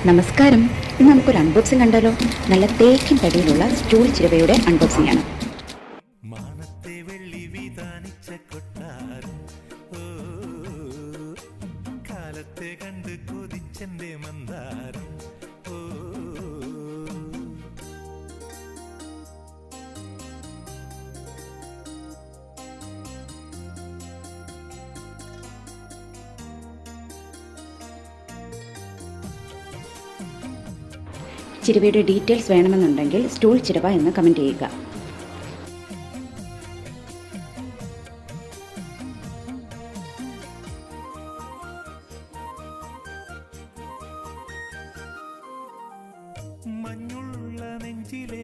നമസ്കാരം. ഇന്ന് നമുക്കൊരു അൺബോക്സിംഗ് കണ്ടാലോ? നല്ല തേക്കിൻ തടിയിലുള്ള സ്റ്റൂൾ ചിരവയുടെ അൺബോക്സിംഗ് ആണ്. മാനത്തെ വെള്ളി വിതാനിച്ച കൊട്ടാരം, ഓ കാലത്തെ കണ്ട് കൊതിച്ചെന്റെ മന്ദാരം, ഓ ചിരവയുടെ ഡീറ്റെയിൽസ് വേണമെന്നുണ്ടെങ്കിൽ സ്റ്റൂൾ ചിരവ എന്ന് കമൻറ്റ് ചെയ്യുക. മഞ്ഞുള്ള നെഞ്ചിലെ